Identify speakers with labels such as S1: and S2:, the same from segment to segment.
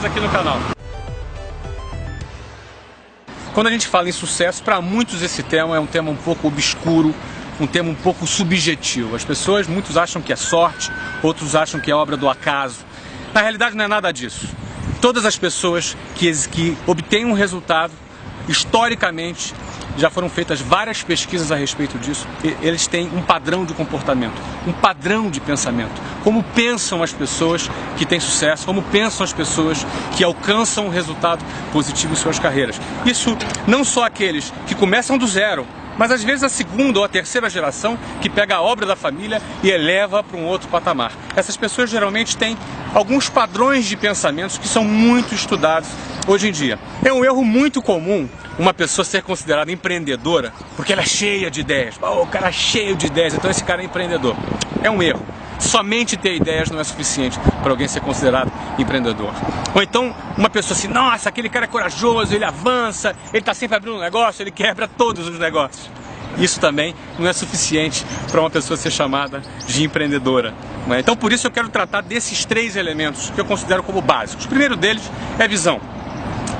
S1: vez aqui no canal. Quando a gente fala em sucesso, para muitos esse tema é um tema um pouco obscuro, um tema um pouco subjetivo. As pessoas, muitos acham que é sorte, outros acham que é obra do acaso. Na realidade não é nada disso. Todas as pessoas que obtêm um resultado, historicamente, já foram feitas várias pesquisas a respeito disso, eles têm um padrão de comportamento, um padrão de pensamento. Como pensam as pessoas que têm sucesso, como pensam as pessoas que alcançam um resultado positivo em suas carreiras. Isso não só aqueles que começam do zero, mas às vezes a segunda ou a terceira geração que pega a obra da família e eleva para um outro patamar. Essas pessoas geralmente têm alguns padrões de pensamentos que são muito estudados hoje em dia. É um erro muito comum uma pessoa ser considerada empreendedora porque ela é cheia de ideias. O cara é cheio de ideias, então esse cara é empreendedor. É um erro. Somente ter ideias não é suficiente para alguém ser considerado empreendedor. Ou então uma pessoa assim, nossa, aquele cara é corajoso, ele avança, ele está sempre abrindo um negócio, ele quebra todos os negócios. Isso também não é suficiente para uma pessoa ser chamada de empreendedora. Então por isso eu quero tratar desses três elementos que eu considero como básicos. O primeiro deles é visão.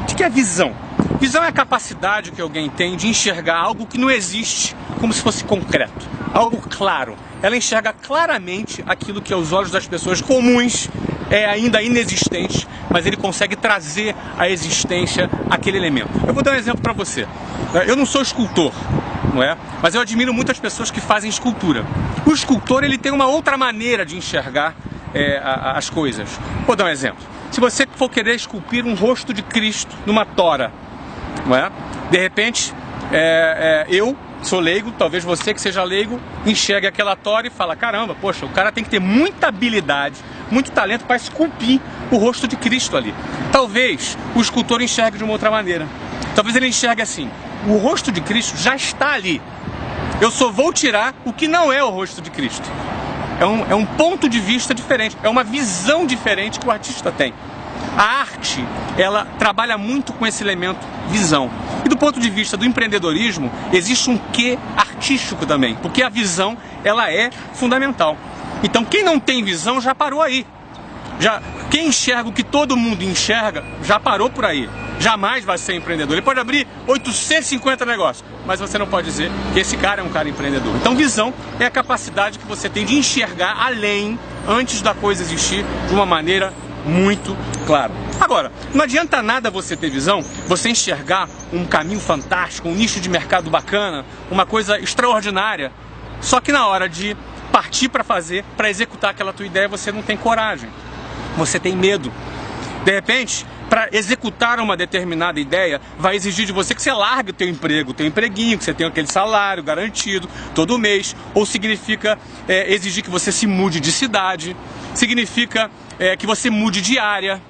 S1: O que é visão? Visão é a capacidade que alguém tem de enxergar algo que não existe como se fosse concreto, algo claro. Ela enxerga claramente aquilo que aos olhos das pessoas comuns é ainda inexistente, mas ele consegue trazer à existência aquele elemento. Eu vou dar um exemplo para você. Eu não sou escultor, não é? Mas eu admiro muitas pessoas que fazem escultura. O escultor ele tem uma outra maneira de enxergar as coisas. Vou dar um exemplo. Se você for querer esculpir um rosto de Cristo numa tora, não é? De repente, eu sou leigo, talvez você que seja leigo, enxergue aquela tora e fala, caramba, poxa, o cara tem que ter muita habilidade, muito talento para esculpir o rosto de Cristo ali. Talvez o escultor enxergue de uma outra maneira. Talvez ele enxergue assim, o rosto de Cristo já está ali. Eu só vou tirar o que não é o rosto de Cristo. É um ponto de vista diferente, é uma visão diferente que o artista tem. A arte, ela trabalha muito com esse elemento visão. E do ponto de vista do empreendedorismo, existe um quê artístico também, porque a visão, ela é fundamental. Então quem não tem visão já parou aí. Quem enxerga o que todo mundo enxerga, já parou por aí. Jamais vai ser empreendedor. Ele pode abrir 850 negócios, mas você não pode dizer que esse cara é um cara empreendedor. Então visão é a capacidade que você tem de enxergar além, antes da coisa existir, de uma maneira muito clara. Agora, não adianta nada você ter visão, você enxergar um caminho fantástico, um nicho de mercado bacana, uma coisa extraordinária, só que na hora de partir para fazer, para executar aquela tua ideia, você não tem coragem, você tem medo. De repente, para executar uma determinada ideia, vai exigir de você que você largue o teu emprego, o teu empreguinho, que você tenha aquele salário garantido todo mês, ou significa exigir que você se mude de cidade, significa que você mude de área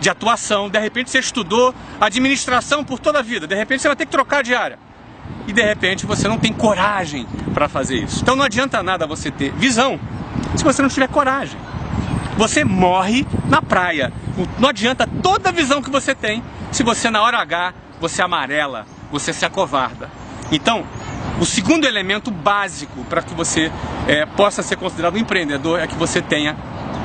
S1: de atuação. De repente você estudou administração por toda a vida, de repente você vai ter que trocar de área. E de repente você não tem coragem para fazer isso. Então não adianta nada você ter visão se você não tiver coragem. Você morre na praia. Não adianta toda a visão que você tem se você na hora H, você amarela, você se acovarda. Então, o segundo elemento básico para que você possa ser considerado um empreendedor é que você tenha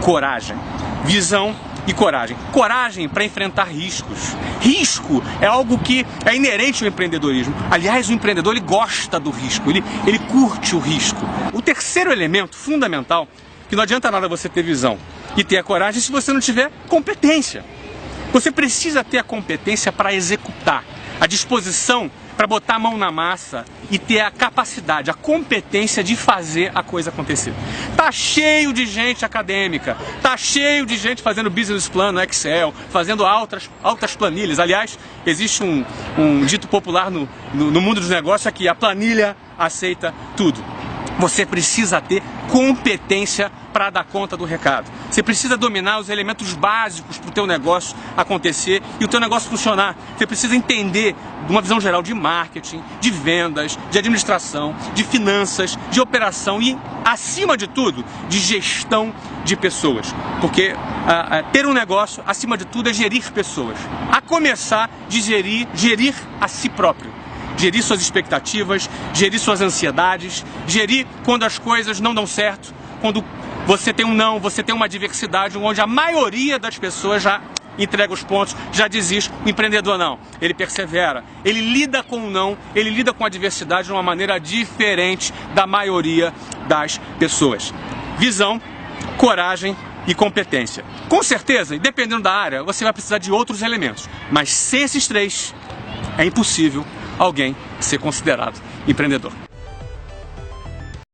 S1: coragem. Visão e coragem. Coragem para enfrentar riscos. Risco é algo que é inerente ao empreendedorismo. Aliás, o empreendedor ele gosta do risco, ele curte o risco. O terceiro elemento fundamental, que não adianta nada você ter visão e ter a coragem se você não tiver competência. Você precisa ter a competência para executar, a disposição para botar a mão na massa e ter a capacidade, a competência de fazer a coisa acontecer. Tá cheio de gente acadêmica, tá cheio de gente fazendo business plan no Excel, fazendo altas planilhas. Aliás, existe um dito popular no mundo dos negócios aqui, a planilha aceita tudo. Você precisa ter competência para dar conta do recado. Você precisa dominar os elementos básicos para o teu negócio acontecer e o teu negócio funcionar. Você precisa entender de uma visão geral de marketing, de vendas, de administração, de finanças, de operação e, acima de tudo, de gestão de pessoas. Porque ter um negócio, acima de tudo, é gerir pessoas. A começar de gerir a si próprio. Gerir suas expectativas, gerir suas ansiedades, gerir quando as coisas não dão certo, quando você tem um não, você tem uma adversidade onde a maioria das pessoas já entrega os pontos, já desiste. O empreendedor não, ele persevera, ele lida com o não, ele lida com a adversidade de uma maneira diferente da maioria das pessoas. Visão, coragem e competência. Com certeza, dependendo da área, você vai precisar de outros elementos, mas sem esses três, é impossível alguém ser considerado empreendedor.